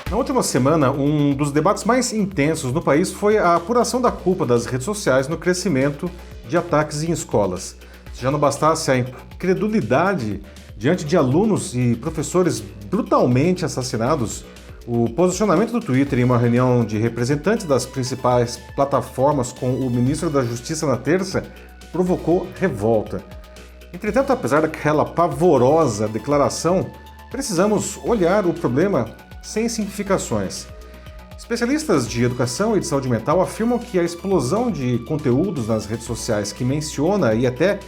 Na última semana, um dos debates mais intensos no país foi a apuração da culpa das redes sociais no crescimento de ataques em escolas. Se já não bastasse a incredulidade diante de alunos e professores brutalmente assassinados, o posicionamento do Twitter em uma reunião de representantes das principais plataformas com o ministro da Justiça na terça provocou revolta. Entretanto, apesar daquela pavorosa declaração, precisamos olhar o problema sem simplificações. Especialistas de educação e de saúde mental afirmam que a explosão de conteúdos nas redes sociais que menciona e até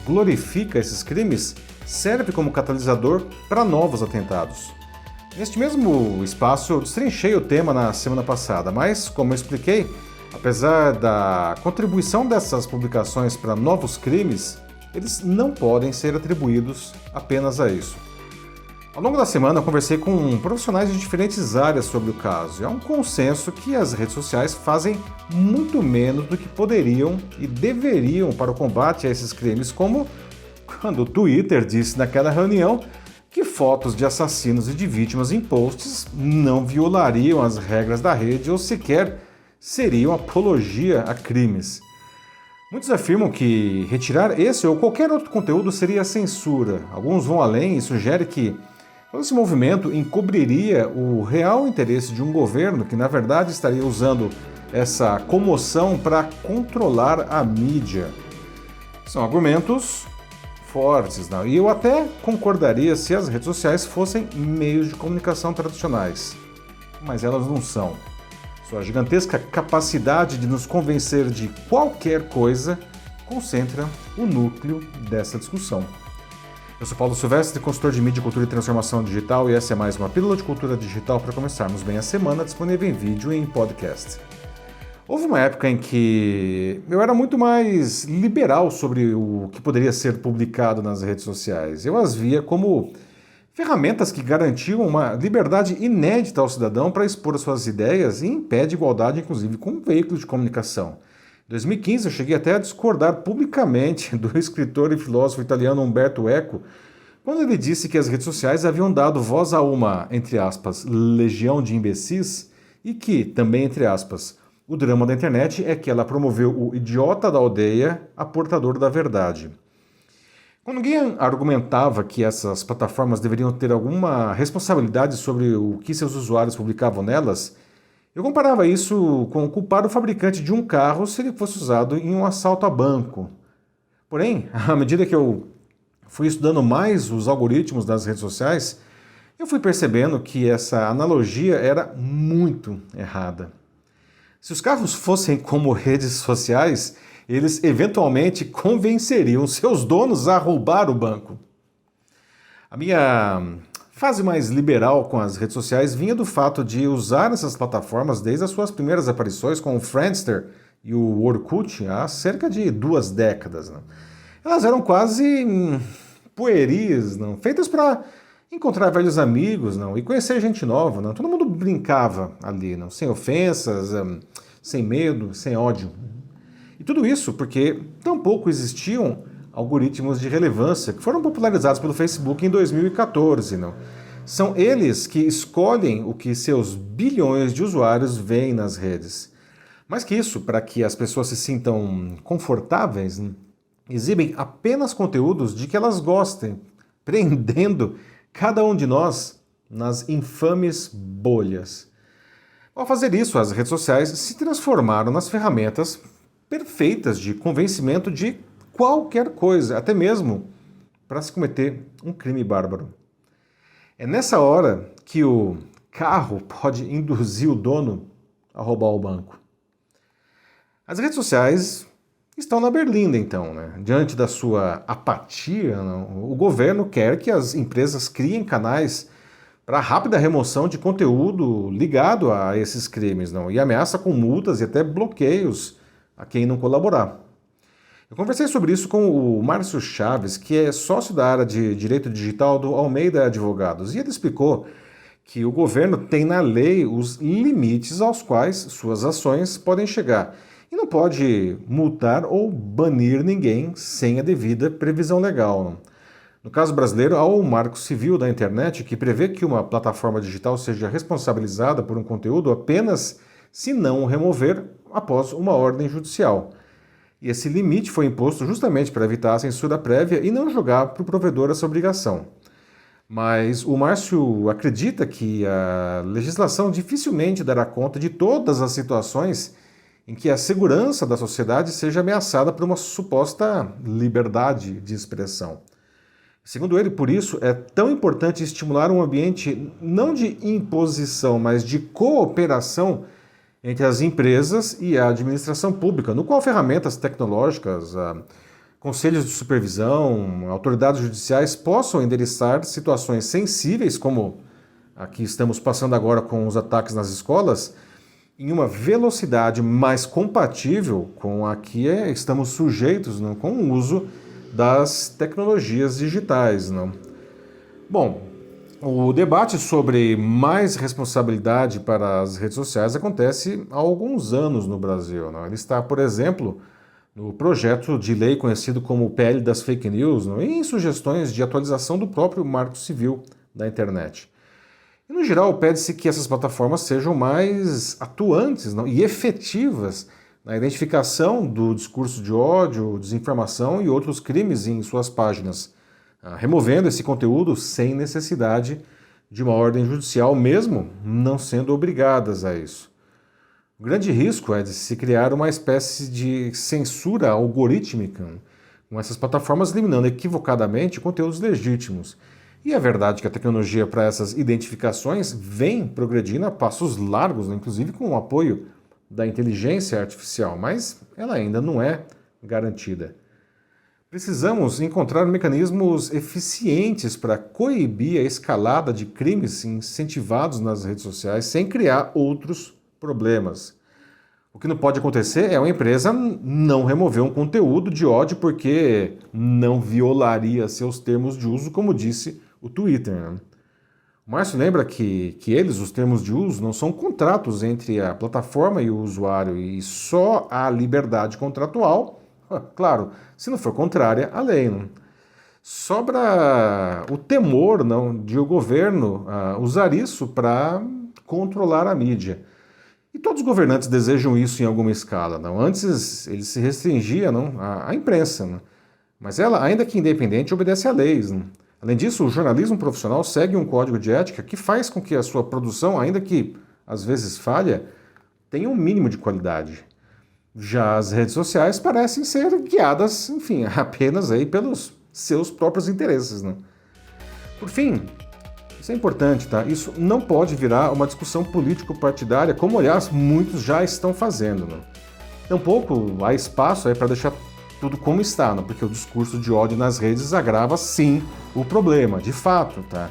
glorifica esses crimes serve como catalisador para novos atentados. Neste mesmo espaço, eu destrinchei o tema na semana passada, mas, como eu expliquei, apesar da contribuição dessas publicações para novos crimes, eles não podem ser atribuídos apenas a isso. Ao longo da semana, eu conversei com profissionais de diferentes áreas sobre o caso. E há um consenso que as redes sociais fazem muito menos do que poderiam e deveriam para o combate a esses crimes, como quando o Twitter disse naquela reunião que fotos de assassinos e de vítimas em posts não violariam as regras da rede ou sequer seriam apologia a crimes. Muitos afirmam que retirar esse ou qualquer outro conteúdo seria censura. Alguns vão além e sugerem que todo esse movimento encobriria o real interesse de um governo que, na verdade, estaria usando essa comoção para controlar a mídia. São argumentos fortes, não? E eu até concordaria se as redes sociais fossem meios de comunicação tradicionais, mas elas não são. Sua gigantesca capacidade de nos convencer de qualquer coisa concentra o núcleo dessa discussão. Eu sou Paulo Silvestre, consultor de mídia, cultura e transformação digital, e essa é mais uma pílula de cultura digital para começarmos bem a semana, disponível em vídeo e em podcast. Houve uma época em que eu era muito mais liberal sobre o que poderia ser publicado nas redes sociais. Eu as via como ferramentas que garantiam uma liberdade inédita ao cidadão para expor as suas ideias e em pé de igualdade, inclusive, com veículos de comunicação. Em 2015, eu cheguei até a discordar publicamente do escritor e filósofo italiano Umberto Eco, quando ele disse que as redes sociais haviam dado voz a uma, entre aspas, legião de imbecis e que, também entre aspas, o drama da internet é que ela promoveu o idiota da aldeia a portador da verdade. Quando alguém argumentava que essas plataformas deveriam ter alguma responsabilidade sobre o que seus usuários publicavam nelas, eu comparava isso com culpar o fabricante de um carro se ele fosse usado em um assalto a banco. Porém, à medida que eu fui estudando mais os algoritmos das redes sociais, eu fui percebendo que essa analogia era muito errada. Se os carros fossem como redes sociais, eles eventualmente convenceriam seus donos a roubar o banco. A minha fase mais liberal com as redes sociais vinha do fato de usar essas plataformas desde as suas primeiras aparições com o Friendster e o Orkut há cerca de 2 décadas. Não? Elas eram quase pueris, não? Feitas para encontrar velhos amigos não? E conhecer gente nova. Não? Todo mundo brincava ali, não? Sem ofensas, sem medo, sem ódio. E tudo isso porque tampouco existiam algoritmos de relevância que foram popularizados pelo Facebook em 2014. Não? São eles que escolhem o que seus bilhões de usuários veem nas redes. Mais que isso, para que as pessoas se sintam confortáveis, exibem apenas conteúdos de que elas gostem, prendendo cada um de nós nas infames bolhas. Ao fazer isso, as redes sociais se transformaram nas ferramentas perfeitas de convencimento de qualquer coisa, até mesmo para se cometer um crime bárbaro. É nessa hora que o carro pode induzir o dono a roubar o banco. As redes sociais estão na berlinda, então, né? Diante da sua apatia, o governo quer que as empresas criem canais para rápida remoção de conteúdo ligado a esses crimes, não? E ameaça com multas e até bloqueios a quem não colaborar. Eu conversei sobre isso com o Márcio Chaves, que é sócio da área de Direito Digital do Almeida Advogados, e ele explicou que o governo tem na lei os limites aos quais suas ações podem chegar e não pode multar ou banir ninguém sem a devida previsão legal. No caso brasileiro, há o Marco Civil da Internet, que prevê que uma plataforma digital seja responsabilizada por um conteúdo apenas se não o remover após uma ordem judicial. E esse limite foi imposto justamente para evitar a censura prévia e não jogar para o provedor essa obrigação. Mas o Márcio acredita que a legislação dificilmente dará conta de todas as situações em que a segurança da sociedade seja ameaçada por uma suposta liberdade de expressão. Segundo ele, por isso, é tão importante estimular um ambiente não de imposição, mas de cooperação entre as empresas e a administração pública, no qual ferramentas tecnológicas, conselhos de supervisão, autoridades judiciais possam endereçar situações sensíveis, como a que estamos passando agora com os ataques nas escolas, em uma velocidade mais compatível com a que estamos sujeitos, não, com o uso das tecnologias digitais. Não? Bom, o debate sobre mais responsabilidade para as redes sociais acontece há alguns anos no Brasil. Não? Ele está, por exemplo, no projeto de lei conhecido como o PL das Fake News, não? E em sugestões de atualização do próprio Marco Civil da Internet. E, no geral, pede-se que essas plataformas sejam mais atuantes não? E efetivas na identificação do discurso de ódio, desinformação e outros crimes em suas páginas, removendo esse conteúdo sem necessidade de uma ordem judicial, mesmo não sendo obrigadas a isso. O grande risco é de se criar uma espécie de censura algorítmica, com essas plataformas eliminando equivocadamente conteúdos legítimos. E é verdade que a tecnologia para essas identificações vem progredindo a passos largos, inclusive com o apoio da inteligência artificial, mas ela ainda não é garantida. Precisamos encontrar mecanismos eficientes para coibir a escalada de crimes incentivados nas redes sociais sem criar outros problemas. O que não pode acontecer é uma empresa não remover um conteúdo de ódio porque não violaria seus termos de uso, como disse o Twitter. Né? O Márcio lembra que eles, os termos de uso, não são contratos entre a plataforma e o usuário, e só há liberdade contratual, claro, se não for contrária à lei. Não? Sobra o temor não, de o governo usar isso para controlar a mídia. E todos os governantes desejam isso em alguma escala. Não? Antes ele se restringia não, à imprensa, não? Mas ela, ainda que independente, obedece a leis. Não? Além disso, o jornalismo profissional segue um código de ética que faz com que a sua produção, ainda que às vezes falha, tenha um mínimo de qualidade. Já as redes sociais parecem ser guiadas, enfim, apenas aí pelos seus próprios interesses. Né? Por fim, isso é importante, tá? Isso não pode virar uma discussão político-partidária, como, aliás, muitos já estão fazendo. Né? Tampouco há espaço aí para deixar tudo como está, não? Porque o discurso de ódio nas redes agrava, sim, o problema, de fato, tá?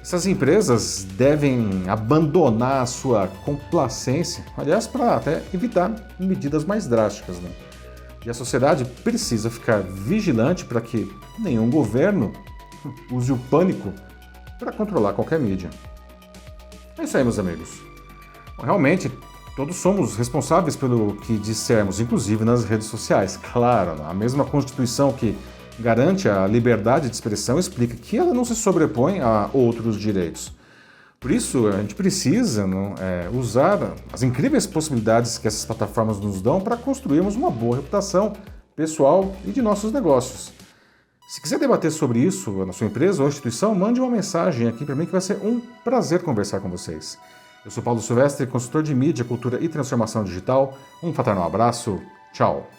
Essas empresas devem abandonar a sua complacência, aliás, para até evitar medidas mais drásticas, né? E a sociedade precisa ficar vigilante para que nenhum governo use o pânico para controlar qualquer mídia. É isso aí, meus amigos. Realmente, todos somos responsáveis pelo que dissermos, inclusive nas redes sociais. Claro, a mesma Constituição que garante a liberdade de expressão explica que ela não se sobrepõe a outros direitos. Por isso, a gente precisa usar as incríveis possibilidades que essas plataformas nos dão para construirmos uma boa reputação pessoal e de nossos negócios. Se quiser debater sobre isso na sua empresa ou instituição, mande uma mensagem aqui para mim que vai ser um prazer conversar com vocês. Eu sou Paulo Silvestre, consultor de mídia, cultura e transformação digital. Um fraternal abraço. Tchau.